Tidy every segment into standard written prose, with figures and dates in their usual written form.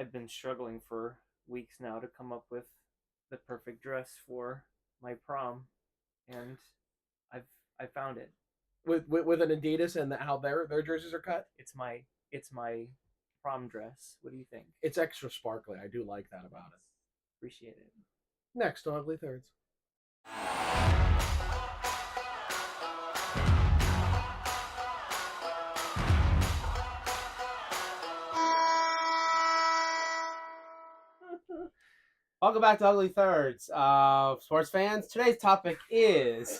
I've been struggling for weeks now to come up with the perfect dress for my prom, and I've I found it. With an Adidas and how their jerseys are cut. It's my prom dress. What do you think? It's extra sparkly. I do like that about it. Appreciate it. Next on Ugly Thirds. Welcome back to Ugly Thirds. Sports fans, today's topic is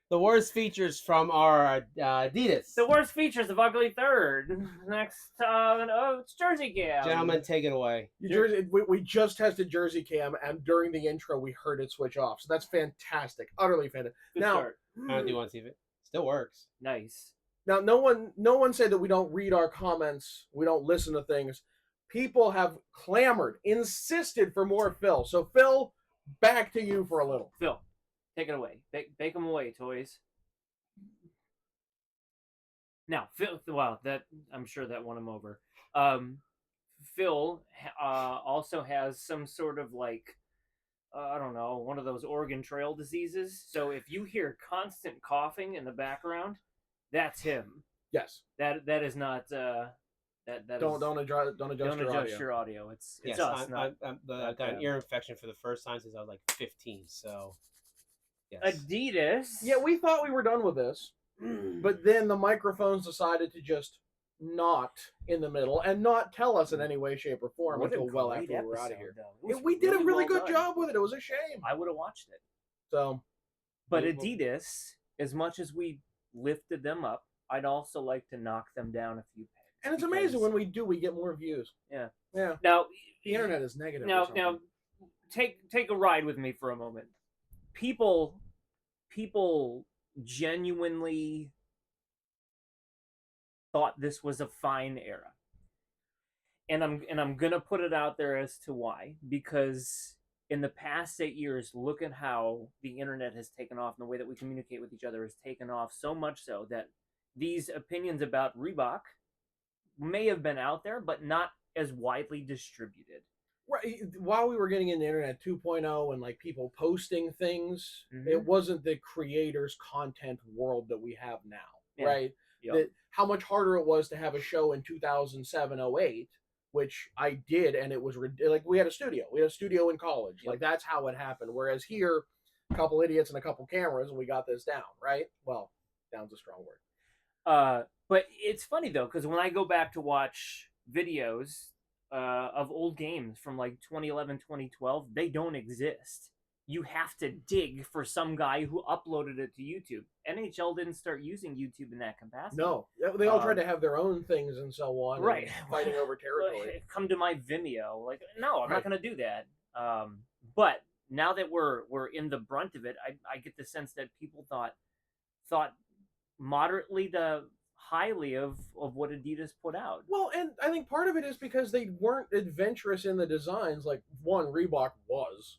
the worst features from our Adidas. The worst features of Ugly Third. Next, it's Jersey Cam. Gentlemen, take it away. We just tested Jersey Cam, and during the intro, we heard it switch off. So that's fantastic. Utterly fantastic. Good now, start. I don't do want to see it. Still works. Nice. Now, no one said that we don't read our comments, we don't listen to things. People have clamored, insisted for more Phil. So, Phil, back to you for a little. Phil, take it away. Bake them away, toys. Now, Phil. Wow, that I'm sure that won him over. Phil also has some sort of like I don't know, one of those Oregon Trail diseases. So if you hear constant coughing in the background, that's him. Yes. That is not. Don't adjust your audio. It's yes, us. I've got an ear infection for the first time since I was like 15. So, yes. Adidas. Yeah, we thought we were done with this, but then the microphones decided to just not in the middle and not tell us in any way, shape, or form until well after we were out of here. We did a really good job with it. It was a shame. I would have watched it. So, but Adidas, as much as we lifted them up, I'd also like to knock them down a few pegs. And it's amazing when we do, we get more views. Yeah. Yeah. Now the internet is negative. Now, take a ride with me for a moment. People genuinely thought this was a fine era. And I'm gonna put it out there as to why. Because in the past 8 years, look at how the internet has taken off and the way that we communicate with each other has taken off so much so that these opinions about Reebok may have been out there, but not as widely distributed. Right. While we were getting into Internet 2.0 and like people posting things, it wasn't the creators' content world that we have now, right? Yep. That how much harder it was to have a show in 2007-08, which I did, and it was like we had a studio. We had a studio in college. Yep. Like that's how it happened. Whereas here, a couple idiots and a couple cameras, and we got this down, right? Well, down's a strong word. But it's funny though, because when I go back to watch videos of old games from like 2011, 2012, they don't exist. You have to dig for some guy who uploaded it to YouTube. NHL didn't start using YouTube in that capacity. No, they all tried to have their own things and so on. Right, fighting over territory. Come to my Vimeo. Like, no, I'm not going to do that. But now that we're in the brunt of it, I get the sense that people thought moderately to highly of what Adidas put out. Well, and I think part of it is because they weren't adventurous in the designs like one Reebok was,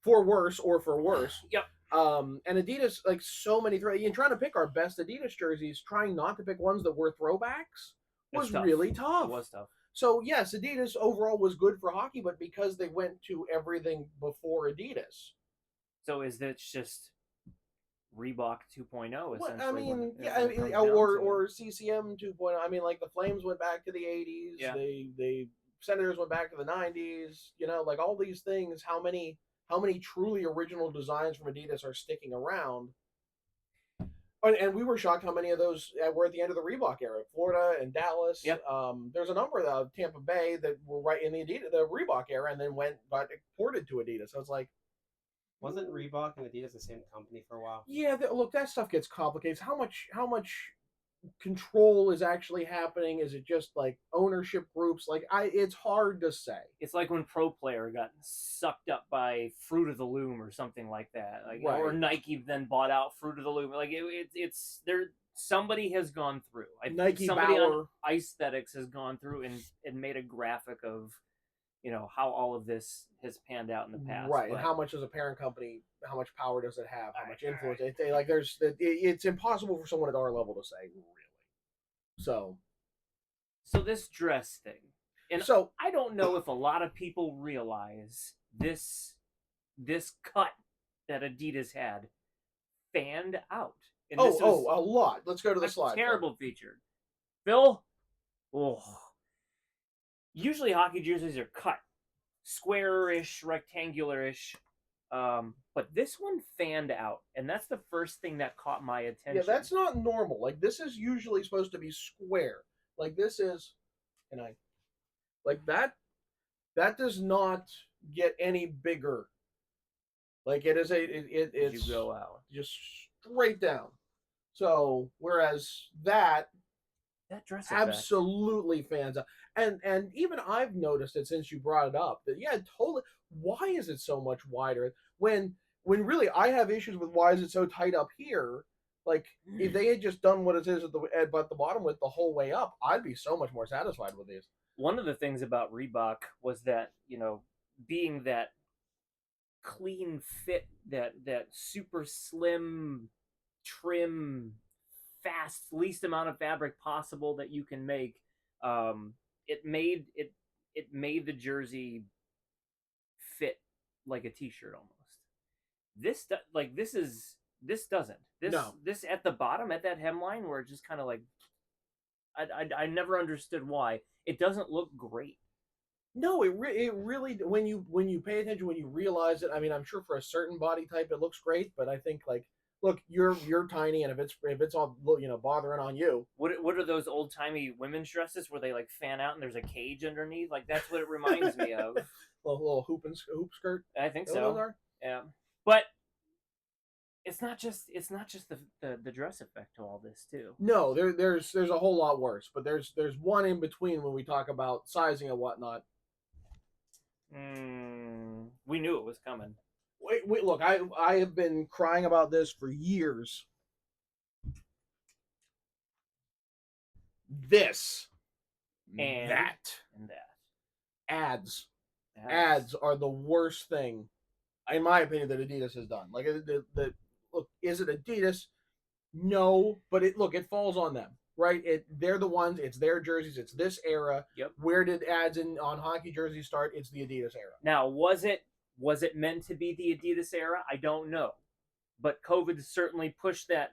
for worse or for worse. Yep. And Adidas, like so many in trying to pick our best Adidas jerseys, trying not to pick ones that were throwbacks was really tough. It was tough. So yes, Adidas overall was good for hockey, but because they went to everything before Adidas. So is that just Reebok 2.0 essentially? Well, I mean, or CCM 2.0. I mean, like the Flames went back to the 80s. Yeah. The Senators went back to the 90s. You know, like all these things. How many truly original designs from Adidas are sticking around? And we were shocked how many of those were at the end of the Reebok era. Florida and Dallas. Yep. There's a number of Tampa Bay that were right in the Reebok era, and then got ported to Adidas. So it's like. Wasn't Reebok and Adidas the same company for a while? Yeah, look, that stuff gets complicated. How much control is actually happening? Is it just like ownership groups? Like it's hard to say. It's like when Pro Player got sucked up by Fruit of the Loom or something like that. Like, right. Or Nike then bought out Fruit of the Loom. Like it's there. Somebody has gone through. Nike somebody Bauer. On Aesthetics has gone through and made a graphic of, how all of this has panned out in the past. Right, and how much does a parent company, how much power does it have, how much influence? It's impossible for someone at our level to say, really. So, So this dress thing, and So I don't know if a lot of people realize this cut that Adidas had fanned out, and this was a lot. Let's go to the a slide. terrible feature. Phil, oh, usually hockey jerseys are cut square-ish, rectangular-ish. But this one fanned out, and that's the first thing that caught my attention. Yeah, that's not normal. Like this is usually supposed to be square. Like this is, and I like that. That does not get any bigger. Like it is it's you go out just straight down. So whereas that dress effect. absolutely fans out. And even I've noticed it since you brought it up that yeah, totally. Why is it so much wider when really I have issues with why is it so tight up here? Like if they had just done what it is at the bottom with the whole way up, I'd be so much more satisfied with these. One of the things about Reebok was that being that clean fit, that super slim, trim, fast, least amount of fabric possible that you can make. It made the jersey fit like a t-shirt almost. This doesn't. This at the bottom at that hemline where it just kind of like I never understood why it doesn't look great. No, it really when you pay attention, when you realize it. I mean, I'm sure for a certain body type it looks great, but I think like look, you're tiny, and if it's all bothering on you. What are those old timey women's dresses where they like fan out and there's a cage underneath? Like that's what it reminds me of. little hoop skirt. I think so. Those are? Yeah, but it's not just the dress effect to all this too. No, there's a whole lot worse, but there's one in between when we talk about sizing and whatnot. We knew it was coming. Wait, look, I have been crying about this for years. This and that ads are the worst thing, in my opinion, that Adidas has done. Like look, is it Adidas? No, but it falls on them, right? They're the ones. It's their jerseys. It's this era. Yep. Where did ads on hockey jerseys start? It's the Adidas era. Now, was it meant to be the Adidas era? I don't know, but COVID certainly pushed that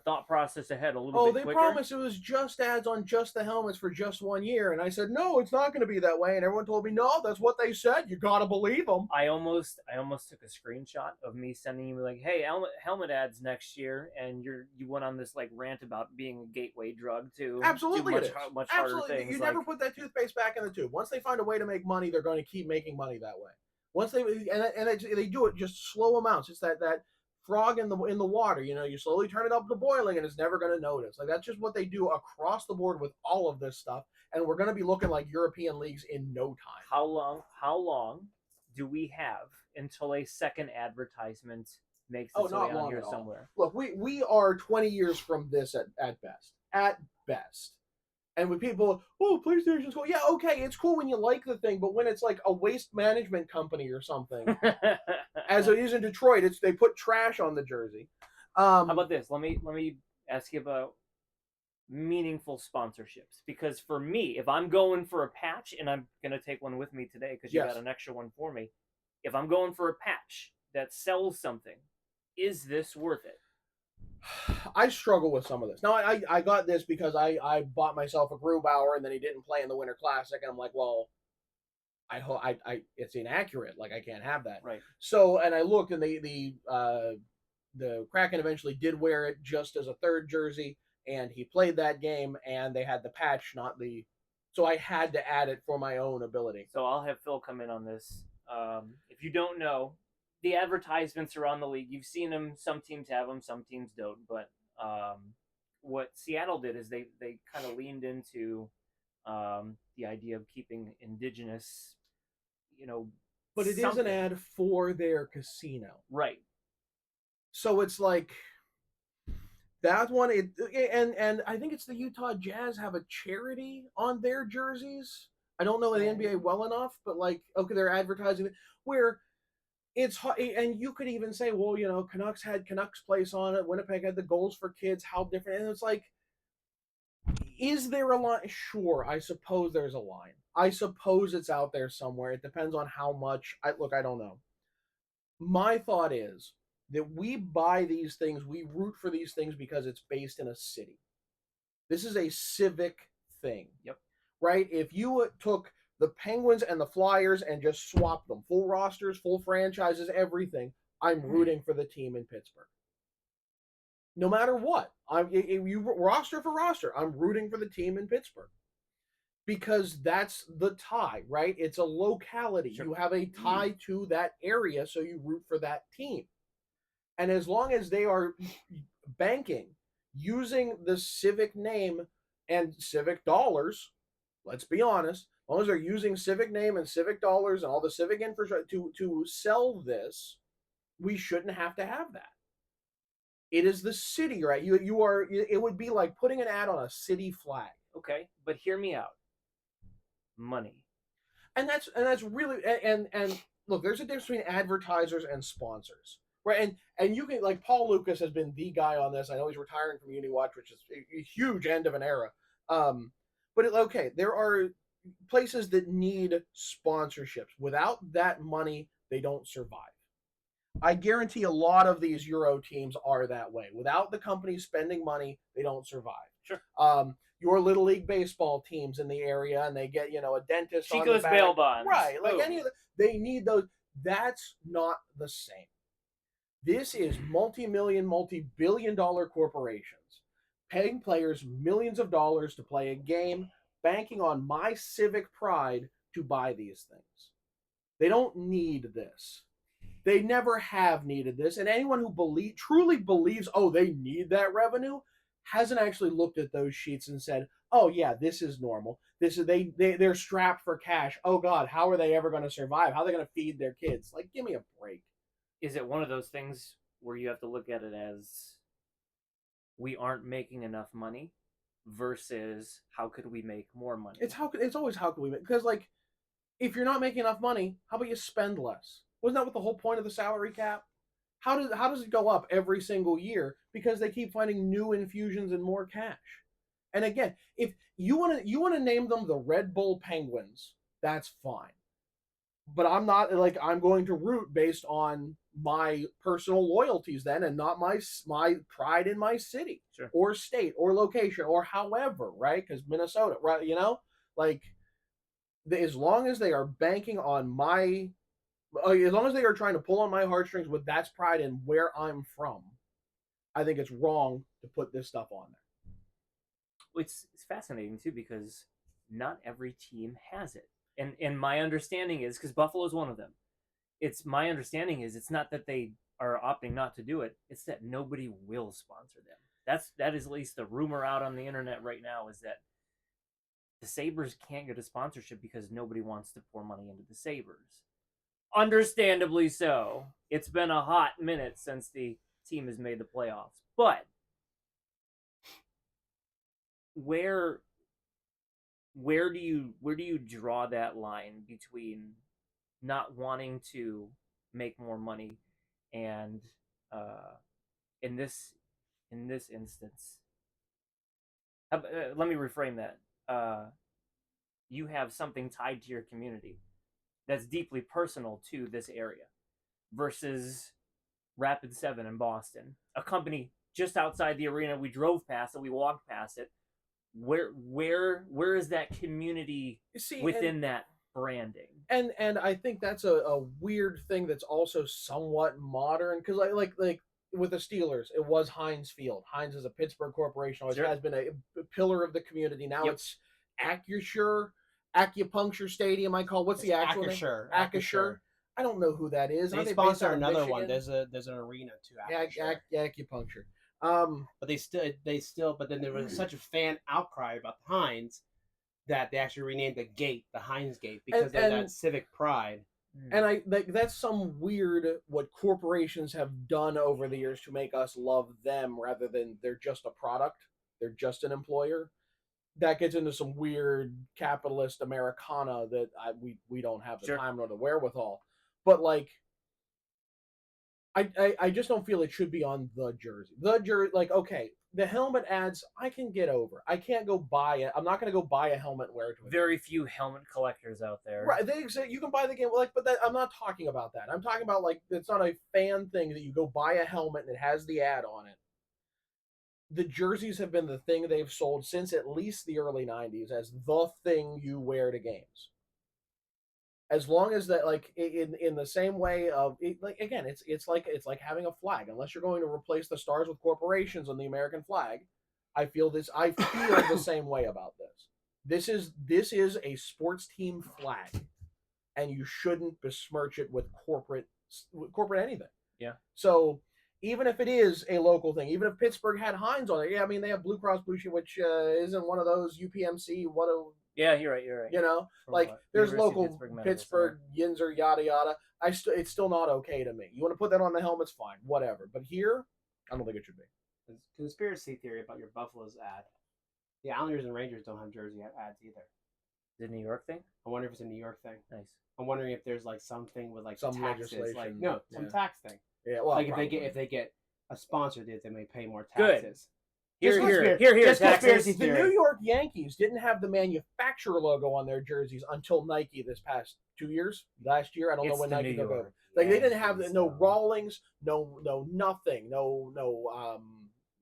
thought process ahead a little bit quicker. Oh, they promised it was just ads on just the helmets for just 1 year, and I said no, it's not going to be that way. And everyone told me no, that's what they said. You got to believe them. I almost took a screenshot of me sending you like, hey, helmet ads next year, and you went on this like rant about being a gateway drug to absolutely much harder things. You never put that toothpaste back in the tube. Once they find a way to make money, they're going to keep making money that way. Once they do it just slow amounts. It's that frog in the water, you slowly turn it up to boiling and it's never going to notice. Like that's just what they do across the board with all of this stuff, and we're going to be looking like European leagues in no time. How long do we have until a second advertisement makes its way on here somewhere? Look, we are 20 years from this at best. And when people, PlayStation's cool. Yeah, okay, it's cool when you like the thing, but when it's like a waste management company or something, as it is in Detroit, they put trash on the jersey. How about this? Let me ask you about meaningful sponsorships, because for me, if I'm going for a patch, and I'm gonna take one with me today because you got an extra one for me, if I'm going for a patch that sells something, is this worth it? I struggle with some of this. Now, I got this because I bought myself a Grubauer, and then he didn't play in the Winter Classic, and I'm like, well, I it's inaccurate. Like I can't have that. Right. So, and I looked, and the Kraken eventually did wear it just as a third jersey, and he played that game, and they had the patch, not the. So I had to add it for my own ability. So I'll have Phil come in on this. If you don't know, the advertisements are on the league. You've seen them. Some teams have them, some teams don't. But what Seattle did is they kind of leaned into the idea of keeping indigenous, But it is an ad for their casino, right? So it's like that one. And I think it's the Utah Jazz have a charity on their jerseys. I don't know the NBA well enough, but like, okay, they're advertising it where. It's hard, and you could even say, well, Canucks had Canucks Place on it. Winnipeg had the Goals for Kids. How different? And it's like, Is there a line? Sure, I suppose there's a line. I suppose it's out there somewhere. It depends on how much. I don't know. My thought is that we buy these things, we root for these things because it's based in a city. This is a civic thing. Yep. Right? If you took the Penguins and the Flyers and just swapped them, full rosters, full franchises, everything, I'm rooting for the team in Pittsburgh. No matter what, you roster for roster, I'm rooting for the team in Pittsburgh because that's the tie, right? It's a locality. Sure. You have a tie to that area, so you root for that team. And as long as they are banking using the civic name and civic dollars, let's be honest, as long as they're using civic name and civic dollars and all the civic infrastructure to sell this, we shouldn't have to have that. It is the city, right? You are. It would be like putting an ad on a city flag. Okay, but hear me out. Money, and that's really and look. There's a difference between advertisers and sponsors, right? And you can, like, Paul Lucas has been the guy on this. I know he's retiring from UniWatch, which is a huge end of an era. But okay, there are places that need sponsorships. Without that money, they don't survive. I guarantee a lot of these Euro teams are that way. Without the companies spending money, they don't survive. Sure. Your Little League baseball teams in the area, and they get, a dentist Chico's on the back. bail bonds. Right. Like any of the, they need those. That's not the same. This is multi-million, multi-billion-dollar corporations paying players millions of dollars to play a game, banking on my civic pride to buy these things. They don't need this. They never have needed this, and anyone who truly believes, oh, they need that revenue, hasn't actually looked at those sheets and said, oh yeah, this is normal. This is they're strapped for cash. Oh God, how are they ever going to survive? How are they going to feed their kids? Like, give me a break. Is it one of those things where you have to look at it as we aren't making enough money versus how could we make more money? It's always how could we make, because, like, if you're not making enough money, how about you spend less? Wasn't that what the whole point of the salary cap? How does it go up every single year? Because they keep finding new infusions and more cash. And again, if you want to name them the Red Bull Penguins, that's fine. But I'm not, like, I'm going to root based on my personal loyalties then, and not my pride in my city, sure, or state or location or however, right? Because Minnesota, right? Like, as long as they are banking on my, as long as they are trying to pull on my heartstrings with that's pride in where I'm from, I think it's wrong to put this stuff on there. Well, it's fascinating too, because not every team has it. And my understanding is, because Buffalo's one of them, my understanding is it's not that they are opting not to do it, it's that nobody will sponsor them. That is at least the rumor out on the internet right now, is that the Sabres can't get a sponsorship because nobody wants to pour money into the Sabres. Understandably so. It's been a hot minute since the team has made the playoffs. But where do you draw that line between not wanting to make more money and in this instance, let me reframe that. You have something tied to your community that's deeply personal to this area versus Rapid 7 in Boston, a company just outside the arena. We drove past it, we walked past it. Where is that community within that branding? And I think that's a weird thing that's also somewhat modern, because like with the Steelers, it was Heinz Field. Heinz is a Pittsburgh corporation, which has been a pillar of the community. Now it's Acupuncture Stadium. What's the actual name? Acrisure. I don't know who that is. They sponsor another one. There's an arena too. Acupuncture. But but then there was such a fan outcry about the Heinz that they actually renamed the gate the Heinz Gate because of that civic pride. And that's some weird what corporations have done over the years to make us love them rather than they're just a product. They're just an employer. That gets into some weird capitalist Americana that we don't have the time nor the wherewithal. But, like, I just don't feel it should be on the jersey. The jersey, like, okay, the helmet ads, I can get over. I can't go buy it. I'm not going to go buy a helmet and wear it to a Very few helmet collectors out there. Right, they exist. You can buy the game, but I'm not talking about that. I'm talking about it's not a fan thing that you go buy a helmet and it has the ad on it. The jerseys have been the thing they've sold since at least the early '90s as the thing you wear to games. As long as that, in the same way of again, it's like having a flag. Unless you're going to replace the stars with corporations on the American flag, I feel the same way about this. This is a sports team flag, and you shouldn't besmirch it with corporate anything. Yeah. So even if it is a local thing, even if Pittsburgh had Heinz on it, yeah, I mean they have Blue Cross Blue Shield, which isn't one of those UPMC. Yeah, you're right. You're right. You know, there's local Pittsburgh Yinzer, yada yada. It's still not okay to me. You want to put that on the helmets, fine, whatever. But here, I don't think it should be. Conspiracy theory about your Buffaloes ad. The Islanders and Rangers don't have jersey ads either. Is it a New York thing? I wonder if it's a New York thing. Nice. I'm wondering if there's something with some taxes, legislation, some tax thing. Yeah, well, if they get a sponsor, they may pay more taxes. Good. Here. The New York Yankees didn't have the manufacturer logo on their jerseys until Nike this past 2 years. Last year, I don't know when Nike took over. They didn't have no Rawlings, no nothing, no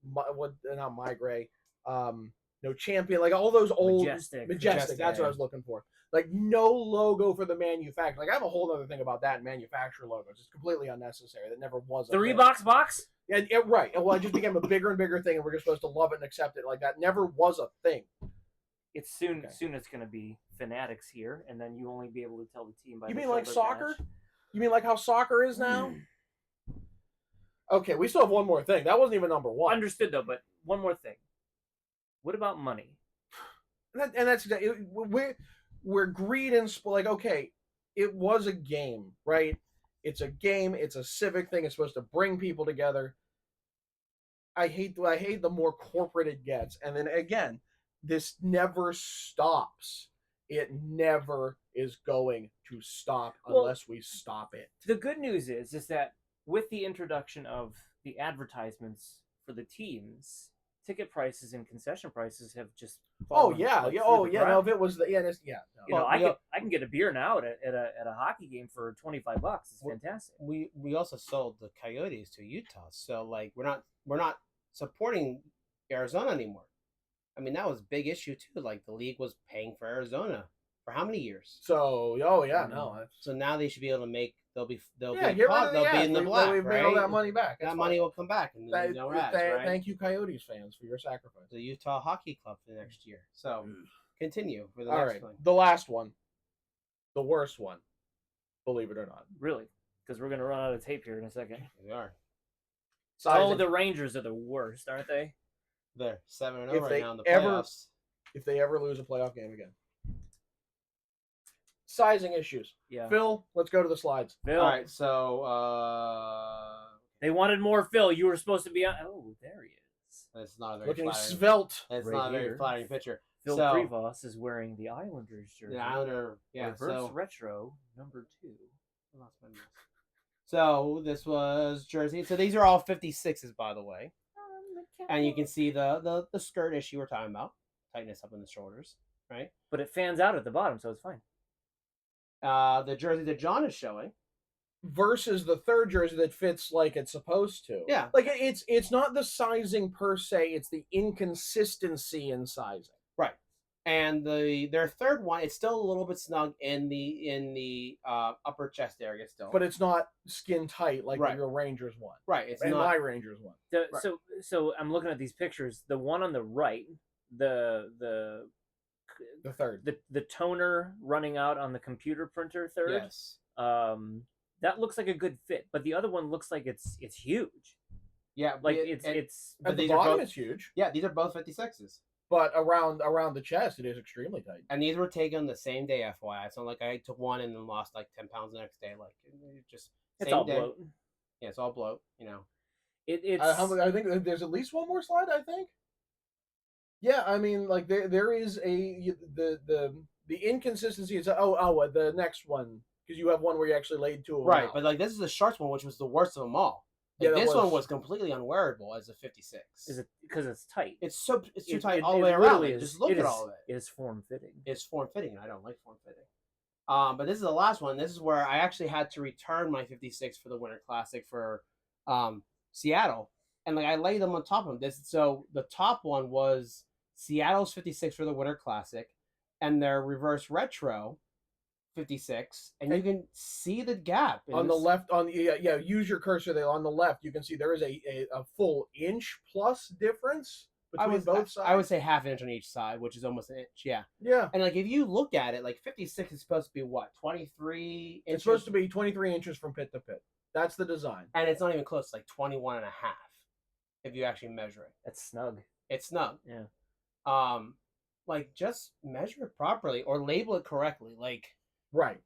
not Migray, no Champion, all those old Majestic. That's what I was looking for. No logo for the manufacturer. I have a whole other thing about that manufacturer logos. It's completely unnecessary. That never was. The Reebok box. Yeah, right. Well, it just became a bigger and bigger thing, and we're just supposed to love it and accept it. That never was a thing. It's soon. Okay. Soon it's going to be Fanatics here, and then you only be able to tell the team by. You mean like soccer? Badge. You mean like how soccer is now? Okay, we still have one more thing. That wasn't even number one. Understood though, but one more thing. What about money? And that's we're greed and okay, it was a game, right? It's a game. It's a civic thing. It's supposed to bring people together. I hate the more corporate it gets. And then again, this never stops. It never is going to stop unless we stop it. The good news is that with the introduction of the advertisements for the teams, ticket prices and concession prices have just no, if it was I can get a beer now at a hockey game for $25. It's fantastic. We also sold the Coyotes to Utah, so we're not supporting Arizona anymore. I mean, that was a big issue too. The league was paying for Arizona for how many years? So so now they should be able to make. They'll be in the black. We've made all that money back. That money will come back, and thank you, Coyotes fans, for your sacrifice. The Utah Hockey Club for the next year. So continue for the next one. The last one, the worst one. Believe it or not, really, because we're gonna run out of tape here in a second. We are. The Rangers are the worst, aren't they? They're 7-0 right now in the playoffs. If they ever lose a playoff game again. Sizing issues. Yeah. Phil, let's go to the slides. Phil. All right, so they wanted more Phil. You were supposed to be on. Oh, there he is. That's not a very looking svelte. That's not a very flattering picture. Phil Prevost is wearing the Islanders jersey. The Islander, reverse retro number 2. I lost my mouse. So this was jersey. So these are all 56s, by the way. And you can see the skirt issue we're talking about. Tightness up in the shoulders, right? But it fans out at the bottom, so it's fine. The jersey that John is showing versus the third jersey that fits like it's supposed to. Yeah. It's not the sizing per se, it's the inconsistency in sizing. Right. And their third one, it's still a little bit snug in the upper chest area still. But it's not skin tight like your Rangers one. Right. It's not my Rangers one. So I'm looking at these pictures. The one on the right, the third, the toner running out on the computer printer third. Yes. That looks like a good fit, but the other one looks like it's huge. Yeah, it's at the bottom. It's huge. Yeah, these are both 56s. But around the chest, it is extremely tight. And these were taken the same day, FYI. It's not like I took one and then lost 10 pounds the next day. It's all bloat. Yeah, it's all bloat. It's. I think there's at least one more slide. I think. Yeah, I mean, there is the inconsistency is the next one, because you have one where you actually laid two of them right, out. but this is the Sharks one, which was the worst of them all. Like, this one was completely unwearable as a 56. Is it because it's tight? It's too tight all the way around. Like, just look at all of it. It is form fitting. It's form fitting, and I don't like form fitting. But this is the last one. This is where I actually had to return my 56 for the Winter Classic for Seattle, and like I laid them on top of this. So the top one was Seattle's 56 for the Winter Classic, and their reverse retro 56, and you can see the gap on the left. Use your cursor there. On the left, you can see there is a full inch plus difference between both sides. I would say half inch on each side, which is almost an inch. Yeah. Yeah. And like if you look at it, like 56 is supposed to be what, 23 inches? It's supposed to be 23 inches from pit to pit. That's the design. And it's not even close, like 21 and a half if you actually measure it. That's snug. It's snug. Yeah. Like just measure it properly or label it correctly. Like, right.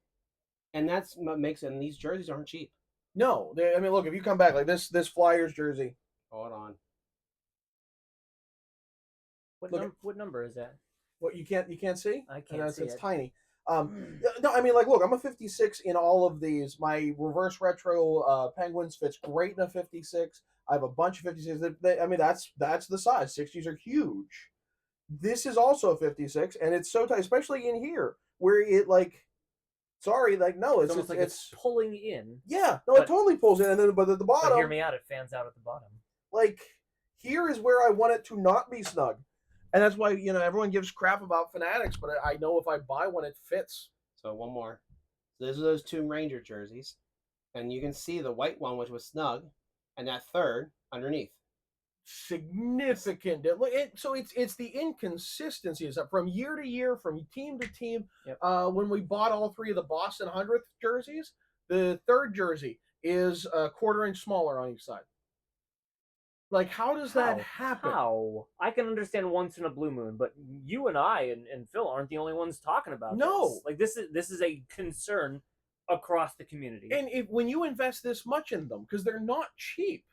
And that's what makes it. And these jerseys aren't cheap. No. I mean, look, if you come back like this Flyers jersey. Hold on. What number is that? What you can't see? I can't see it's it. tiny. No, I mean, like, look, I'm a 56 in all of these. My reverse retro Penguins fits great in a 56. I have a bunch of 56. I mean, that's the size. 60s are huge. This is also a 56, and it's so tight, especially in here where it like. Sorry, like no, it's almost like it's pulling in. Yeah, no, it totally pulls in, and then but at the bottom. But hear me out. It fans out at the bottom. Like here is where I want it to not be snug. And that's why, everyone gives crap about Fanatics, but I know if I buy one, it fits. So one more. So those are those two Ranger jerseys. And you can see the white one, which was snug, and that third underneath. Significant. So it's the inconsistencies from year to year, from team to team. Yep. When we bought all three of the Boston 100th jerseys, the third jersey is a quarter-inch smaller on each side. Like, how does that happen? How? I can understand once in a blue moon, but you and I and Phil aren't the only ones talking about this. Like, this is a concern across the community. And when you invest this much in them, because they're not cheap,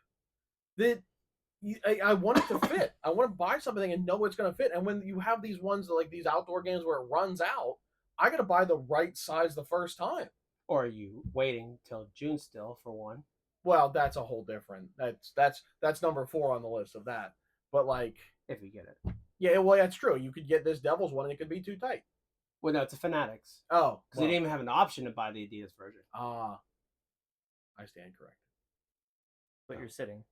I want it to fit. I want to buy something and know it's going to fit. And when you have these ones, like these outdoor games where it runs out, I got to buy the right size the first time. Or are you waiting till June still for one? Well, that's a whole different. That's number 4 on the list of that. But like, if you get it, yeah, well, that's true. You could get this Devils one, and it could be too tight. Well, no, it's a Fanatics. Oh, because they didn't even have an option to buy the Adidas version. I stand corrected. But you're sitting.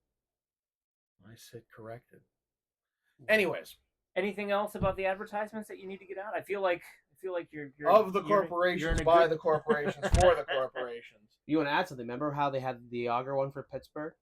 I sit corrected. Anyways, anything else about the advertisements that you need to get out? I feel like you're of the corporations by the corporations for the corporations. You want to add something? Remember how they had the Yager one for Pittsburgh,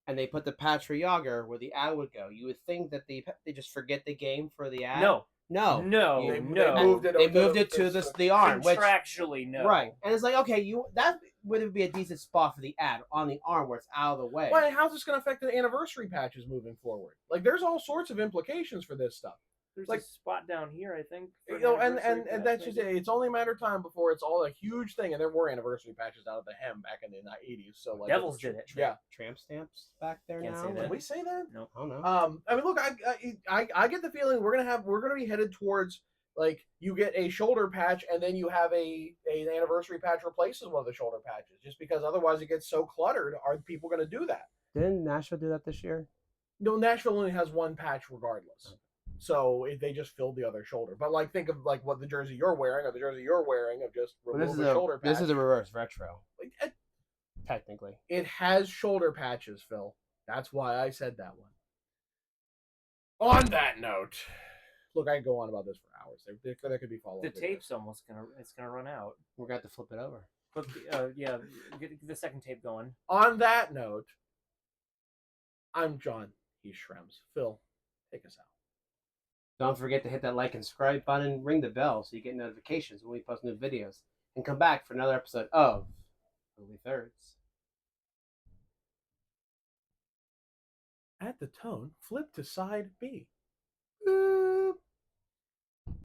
and they put the patch for Yager where the ad would go. You would think that they just forget the game for the ad. No. They moved it to the arm. Contractually, no. Right, and it's like, okay, that would be a decent spot for the ad on the arm where it's out of the way. Well, how's this going to affect the anniversary patches moving forward? Like, there's all sorts of implications for this stuff. There's like a spot down here, I think. And that's just it. It's only a matter of time before it's all a huge thing. And there were anniversary patches out of the hem back in the 80s. So like Devils did it. Yeah, tramp stamps back there Can't now. say that. Can we say that? No. Oh no. I mean, look, I get the feeling we're gonna be headed towards like you get a shoulder patch and then you have an anniversary patch replaces one of the shoulder patches, just because otherwise it gets so cluttered. Are people going to do that? Didn't Nashville do that this year? No, Nashville only has one patch regardless. So they just filled the other shoulder. But like, think of like what the jersey you're wearing or the jersey you're wearing of just remove the shoulder patch. This is a reverse retro. Technically, it has shoulder patches, Phil. That's why I said that one. On that note, look, I can go on about this for hours. There could be follow-up. The tape's almost gonna run out. We're gonna have to flip it over. Get the second tape going. On that note, I'm John. He's Shrems. Phil, take us out. Don't forget to hit that like and subscribe button, ring the bell so you get notifications when we post new videos, and come back for another episode of Ugly Thirds. At the tone, flip to side B.